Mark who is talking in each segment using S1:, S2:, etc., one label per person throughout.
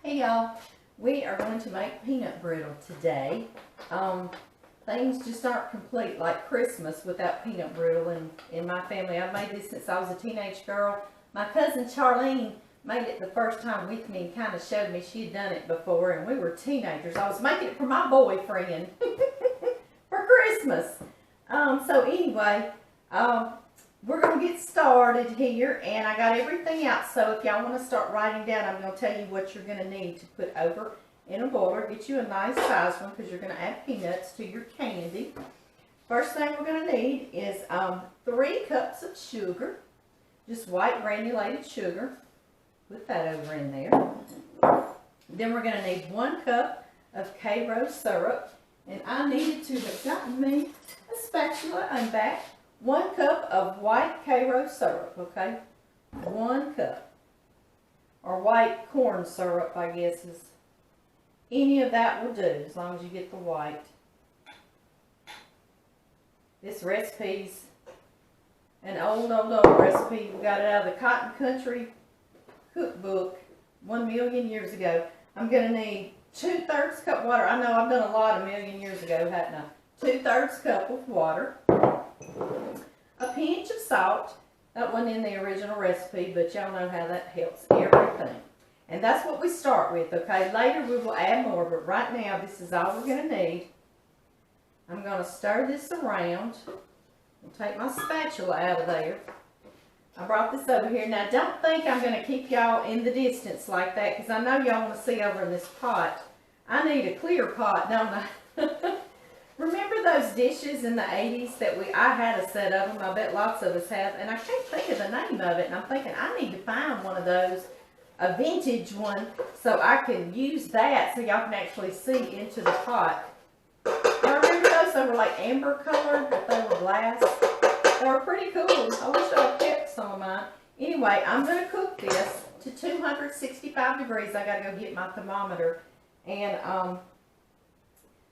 S1: Hey y'all, we are going to make peanut brittle today. Things just aren't complete like Christmas without peanut brittle in my family. I've made this since I was a teenage girl. My cousin Charlene made it the first time with me and kind of showed me she had done it before, and we were teenagers. I was making it for my boyfriend for Christmas. So anyway, we're going to get started here, and I got everything out. So if y'all want to start writing down, I'm going to tell you what you're going to need to put over in a boiler. Get you a nice size one because you're going to add peanuts to your candy. First thing we're going to need is 3 cups of sugar, just white granulated sugar. Put that over in there. Then we're going to need 1 cup of Karo syrup, and I needed to have gotten me a spatula and back. 1 cup of white Karo syrup, okay? 1 cup. Or white corn syrup, I guess, is any of that will do, as long as you get the white. This recipe's an old recipe. We got it out of the Cotton Country cookbook 1,000,000 years ago. I'm going to need 2/3 cup water. I know I've done a lot 1,000,000 years ago, hadn't I? 2/3 cup of water. A pinch of salt. That wasn't in the original recipe, but y'all know how that helps everything. And that's what we start with, okay? Later we will add more, but right now this is all we're going to need. I'm going to stir this around. I'll take my spatula out of there. I brought this over here. Now don't think I'm going to keep y'all in the distance like that, because I know y'all want to see over in this pot. I need a clear pot, don't I? Remember those dishes in the 80s that I had a set of them? I bet lots of us have, and I can't think of the name of it, and I'm thinking I need to find one of those, a vintage one, so I can use that so y'all can actually see into the pot. I remember those. They were like amber colored, but they were glass. They were pretty cool. I wish I had kept some of mine. Anyway, I'm going to cook this to 265 degrees. I got to go get my thermometer, and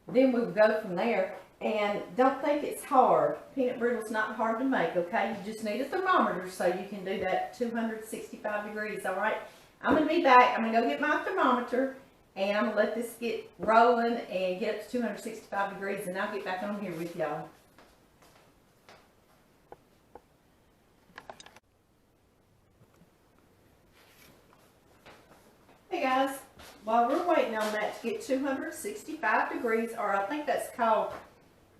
S1: then we'll go from there. And don't think it's hard. Peanut brittle's not hard to make, okay? You just need a thermometer so you can do that 265 degrees, all right? I'm going to be back. I'm going to go get my thermometer, and I'm going to let this get rolling and get up to 265 degrees, and I'll get back on here with y'all. Hey guys, while we're waiting on that to get 265 degrees, or I think that's called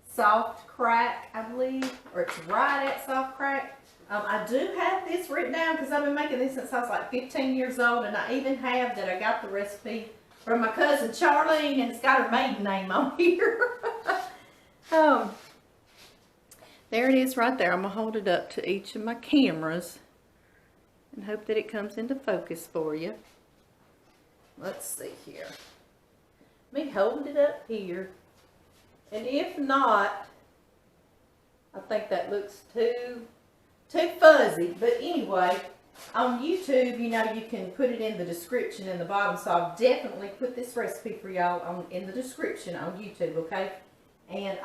S1: soft crack, I believe, or it's right at soft crack. I do have this written down because I've been making this since I was like 15 years old, and I even have that I got the recipe from my cousin Charlene, and it's got her maiden name on here. There it is right there. I'm going to hold it up to each of my cameras and hope that it comes into focus for you. Let's see here. Me holding it up here. And if not, I think that looks too fuzzy. But anyway, on YouTube, you know, you can put it in the description in the bottom. So I'll definitely put this recipe for y'all in the description on YouTube, okay? And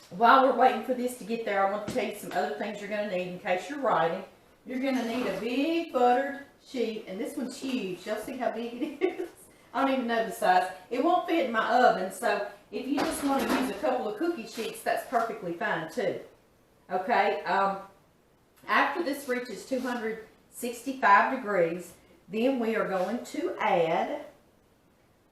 S1: while we're waiting for this to get there, I want to tell you some other things you're going to need in case you're writing. You're going to need a big buttered sheet, and this one's huge. Y'all see how big it is? I don't even know the size. It won't fit in my oven, so if you just want to use a couple of cookie sheets, that's perfectly fine too. Okay, after this reaches 265 degrees, then we are going to add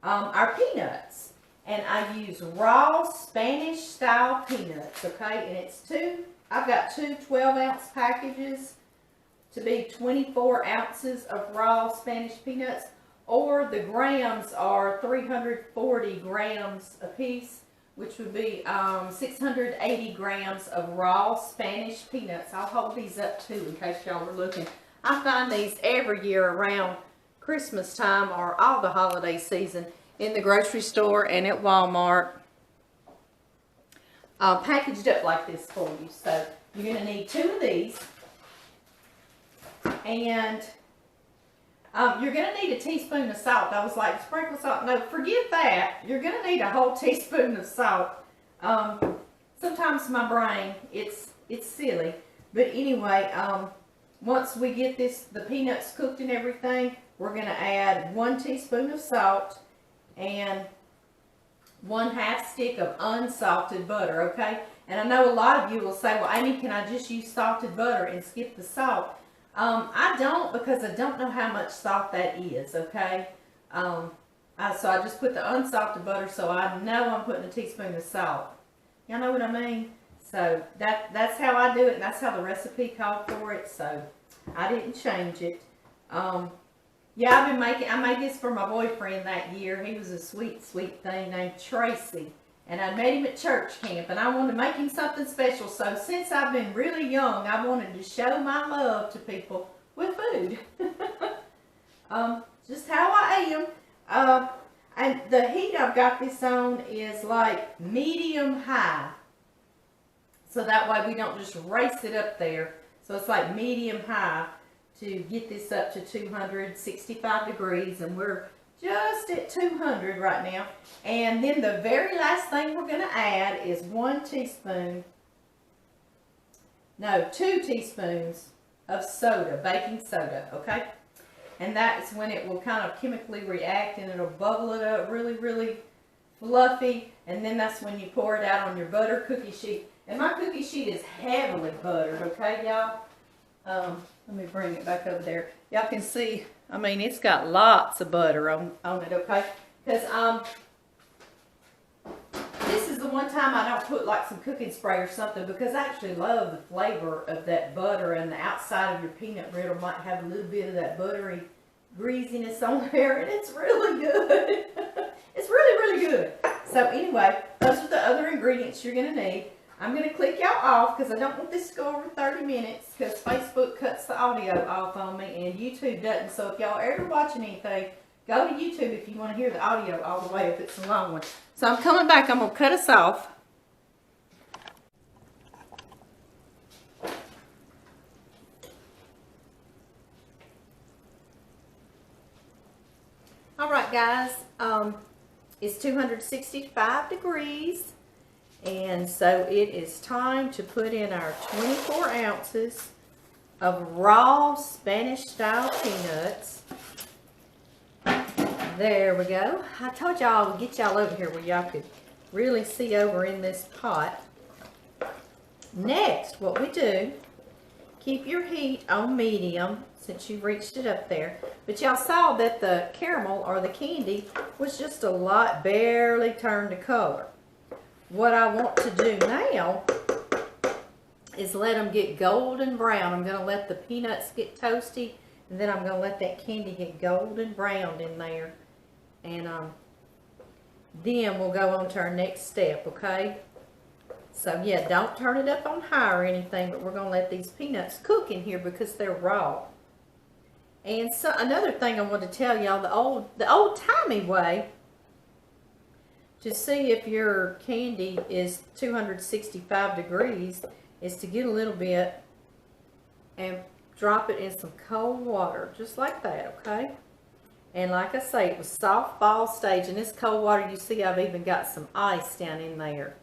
S1: our peanuts. And I use raw Spanish style peanuts, okay? And it's I've got 2 12-ounce packages to be 24 ounces of raw Spanish peanuts, or the grams are 340 grams a piece, which would be 680 grams of raw Spanish peanuts. I'll hold these up too in case y'all are looking. I find these every year around Christmas time or all the holiday season in the grocery store and at Walmart, packaged up like this for you. So you're going to need 2 of these. And you're going to need a teaspoon of salt. I was like, sprinkle salt. No, forget that. You're going to need a whole teaspoon of salt. Sometimes my brain, it's silly. But anyway, once we get the peanuts cooked and everything, we're going to add 1 teaspoon of salt and 1/2 stick of unsalted butter, okay? And I know a lot of you will say, well, Amy, can I just use salted butter and skip the salt? I don't, because I don't know how much salt that is, okay? So I just put the unsalted butter, so I know I'm putting a teaspoon of salt. Y'all know what I mean? So that's how I do it, and that's how the recipe called for it, so I didn't change it. Yeah, I made this for my boyfriend that year. He was a sweet, sweet thing named Tracy. And I met him at church camp, and I wanted to make him something special. So since I've been really young, I wanted to show my love to people with food. Just how I am. And the heat I've got this on is like medium high. So that way we don't just race it up there. So it's like medium high to get this up to 265 degrees, and we're just at 200 right now. And then the very last thing we're going to add is 2 teaspoons of soda, baking soda, okay? And that's when it will kind of chemically react, and it'll bubble it up really, really fluffy. And then that's when you pour it out on your butter cookie sheet. And my cookie sheet is heavily buttered, okay, y'all? Let me bring it back over there. Y'all can see, I mean, it's got lots of butter on it, okay? Because this is the one time I don't put like some cooking spray or something, because I actually love the flavor of that butter, and the outside of your peanut brittle might have a little bit of that buttery greasiness on there, and it's really good. It's really, really good. So anyway, those are the other ingredients you're going to need. I'm going to click y'all off because I don't want this to go over 30 minutes because Facebook cuts the audio off on me and YouTube doesn't. So if y'all are ever watching anything, go to YouTube if you want to hear the audio all the way if it's a long one. So I'm coming back. I'm going to cut us off. Alright guys, it's 265 degrees. And so it is time to put in our 24 ounces of raw Spanish style peanuts. There we go. I told y'all I would get y'all over here where y'all could really see over in this pot. Next, what we do, keep your heat on medium since you reached it up there. But y'all saw that the caramel or the candy was just a lot, barely turned to color. What I want to do now is let them get golden brown. I'm going to let the peanuts get toasty, and then I'm going to let that candy get golden browned in there. And then we'll go on to our next step, okay? So yeah, don't turn it up on high or anything, but we're going to let these peanuts cook in here because they're raw. And so another thing I want to tell y'all, the old-timey way to see if your candy is 265 degrees is to get a little bit and drop it in some cold water, just like that, okay? And like I say, it was soft ball stage, and this cold water, you see I've even got some ice down in there.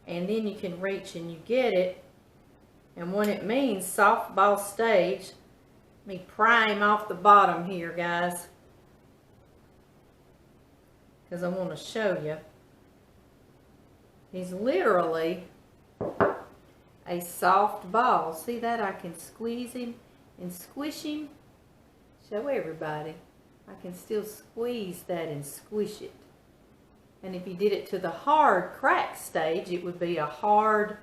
S1: And then you can reach and you get it, and when it means soft ball stage, let me prime off the bottom here, guys, because I want to show you. He's literally a soft ball. See that? I can squeeze him and squish him. Show everybody. I can still squeeze that and squish it. And if you did it to the hard crack stage, it would be a hard,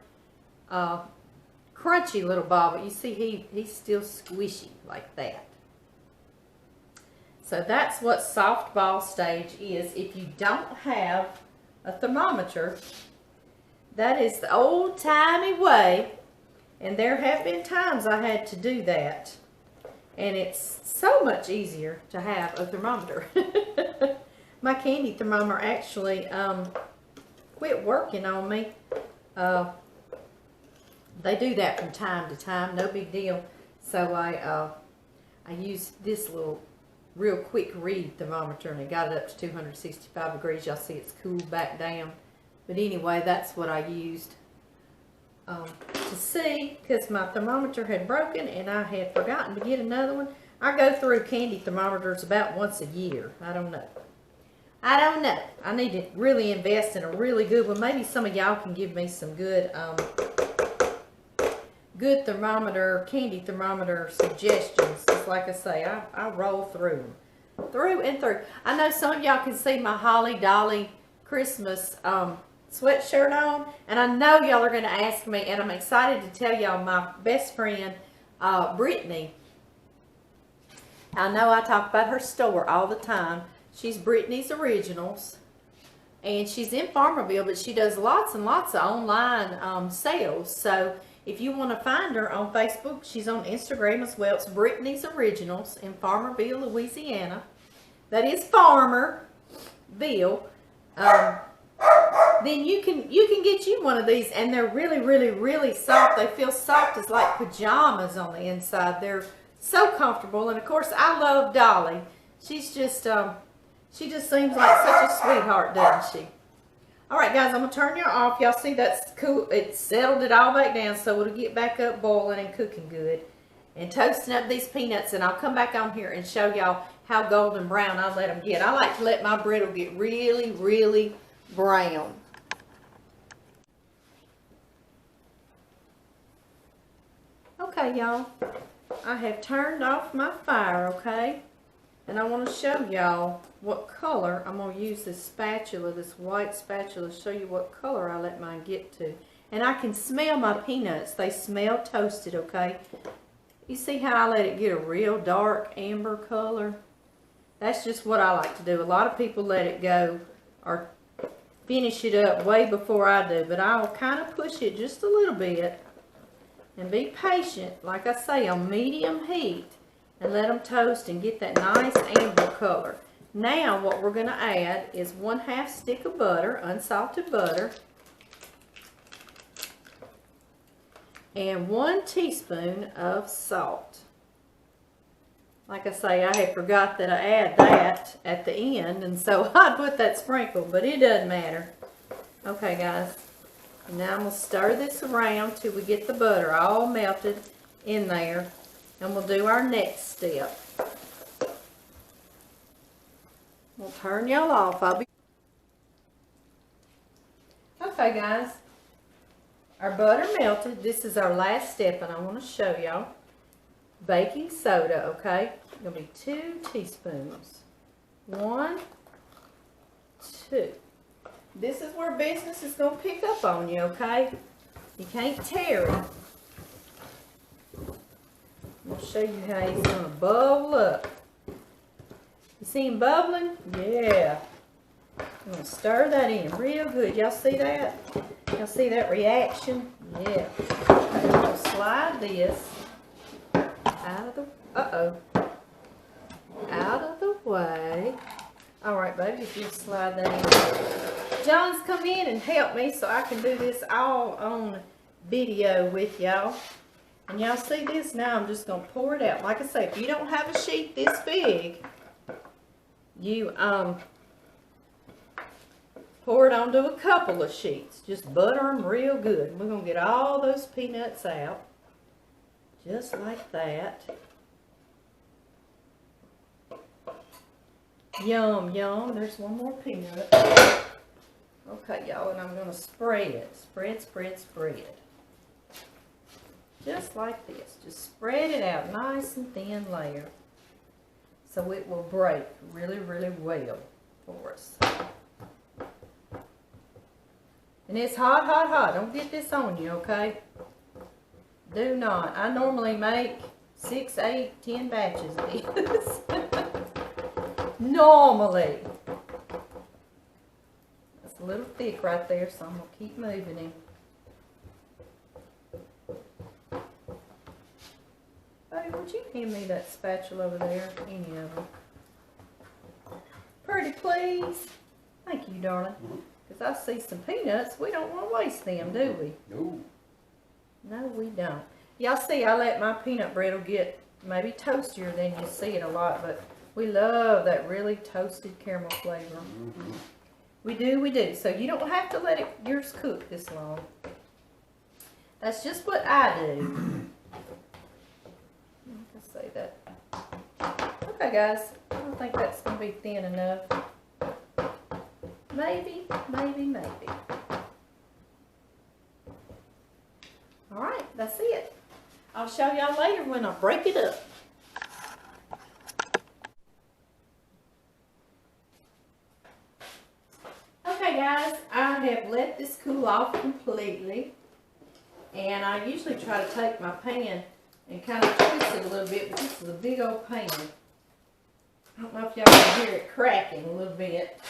S1: crunchy little ball. But you see, he's still squishy like that. So that's what soft ball stage is. If you don't have a thermometer, that is the old-timey way. And there have been times I had to do that. And it's so much easier to have a thermometer. My candy thermometer actually quit working on me. They do that from time to time, no big deal. So I used this little real quick read thermometer, and it got it up to 265 degrees. Y'all see it's cooled back down. But anyway, that's what I used to see, because my thermometer had broken and I had forgotten to get another one. I go through candy thermometers about once a year. I don't know. I need to really invest in a really good one. Maybe some of y'all can give me some good good candy thermometer suggestions. Just like I say, I roll through them. Through and through. I know some of y'all can see my Holly Dolly Christmas sweatshirt on. And I know y'all are going to ask me, and I'm excited to tell y'all my best friend, Brittany. I know I talk about her store all the time. She's Brittany's Originals. And she's in Farmerville, but she does lots and lots of online sales. So if you want to find her on Facebook, she's on Instagram as well. It's Brittany's Originals in Farmerville, Louisiana. That is Farmerville. Then you can get you one of these, and they're really, really, really soft. They feel soft as like pajamas on the inside. They're so comfortable, and of course I love Dolly. She's just she just seems like such a sweetheart, doesn't she? All right, guys, I'm gonna turn you off. Y'all see that's cool. It settled it all back down, so it'll get back up boiling and cooking good, and toasting up these peanuts. And I'll come back on here and show y'all how golden brown I let them get. I like to let my brittle get really, really brown. Okay, y'all, I have turned off my fire, okay? And I want to show y'all what color. I'm going to use this spatula, this white spatula, to show you what color I let mine get to. And I can smell my peanuts. They smell toasted, okay? You see how I let it get a real dark amber color? That's just what I like to do. A lot of people let it go or finish it up way before I do. But I'll kind of push it just a little bit. And be patient, like I say, on medium heat. And let them toast and get that nice amber color. Now what we're going to add is 1/2 stick of butter, unsalted butter. And 1 teaspoon of salt. Like I say, I had forgot that I add that at the end, and so I put that sprinkle, but it doesn't matter. Okay, guys. Now I'm going to stir this around till we get the butter all melted in there. And we'll do our next step. We'll turn y'all off. Okay, guys. Our butter melted. This is our last step, and I want to show y'all. Baking soda, okay? It's going to be 2 teaspoons. 1, 2. This is where business is going to pick up on you, okay? You can't tear it. I'll show you how he's going to bubble up. You see him bubbling? Yeah. I'm going to stir that in real good. Y'all see that? Y'all see that reaction? Yeah. Okay, I'm going to slide this out of the, out of the way. All right, baby, if you slide that in. John's come in and helped me so I can do this all on video with y'all. And y'all see this? Now I'm just going to pour it out. Like I say, if you don't have a sheet this big, you pour it onto a couple of sheets. Just butter them real good. We're going to get all those peanuts out. Just like that. Yum, yum. There's one more peanut. Okay, y'all, and I'm going to spread it. Spread, spread, spread. Just like this. Just spread it out nice and thin layer. So it will break really, really well for us. And it's hot, hot, hot. Don't get this on you, okay? Do not. I normally make 6, 8, 10 batches of this. Normally. That's a little thick right there, so I'm going to keep moving him. Hey, would you hand me that spatula over there? Any of them. Pretty please. Thank you, darling. Because I see some peanuts. We don't want to waste them, do we?
S2: No.
S1: No, we don't. Y'all see, I let my peanut brittle get maybe toastier than you see it a lot, but we love that really toasted caramel flavor.
S2: Mm-hmm.
S1: We do, we do. So you don't have to let yours cook this long. That's just what I do. Let's say that Okay, guys, I don't think that's gonna be thin enough. Maybe, maybe, maybe. All right, that's it. I'll show y'all later when I break it up. Okay, guys, I have let this cool off completely. And I usually try to take my pan and kind of twist it a little bit, but this is a big old pan. I don't know if y'all can hear it cracking a little bit.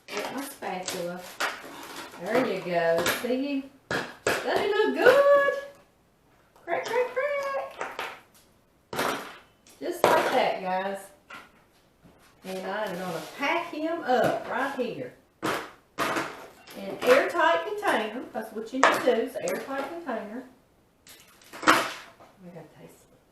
S1: Get my spatula. There you go. See? Doesn't it look good? Crack, crack, crack. Just like that, guys. And I'm going to pack him up right here. In an airtight container. That's what you need to do, is an airtight container. We gotta taste a little bit.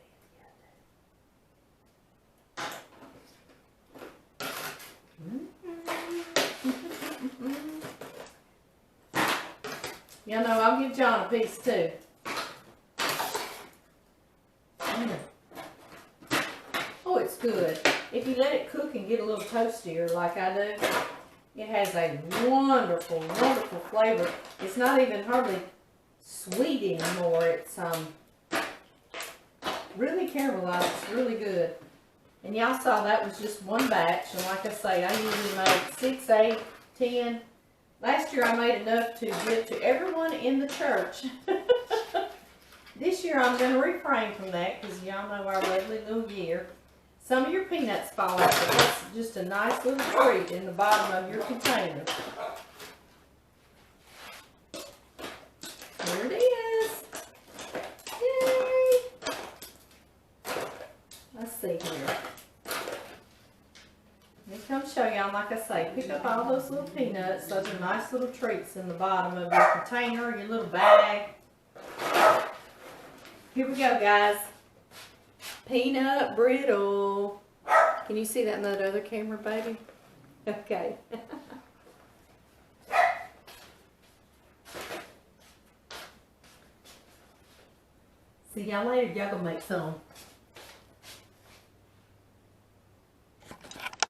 S1: Y'all know I'll give John a piece too. Oh, it's good. If you let it cook and get a little toastier like I do, it has a wonderful, wonderful flavor. It's not even hardly sweet anymore. It's really caramelized. It's really good. And y'all saw that was just one batch. And like I say, I usually make 6, 8, 10. Last year I made enough to give to everyone in the church. This year I'm going to refrain from that because y'all know our lovely little year. Some of your peanuts fall out, but that's just a nice little treat in the bottom of your container. There it is. Yay! Let's see here. Let me come show y'all, like I say, pick up all those little peanuts. Those are nice little treats in the bottom of your container, your little bag. Here we go, guys. Peanut brittle. Can you see that in that other camera, baby? Okay. See y'all later. Y'all gonna make some.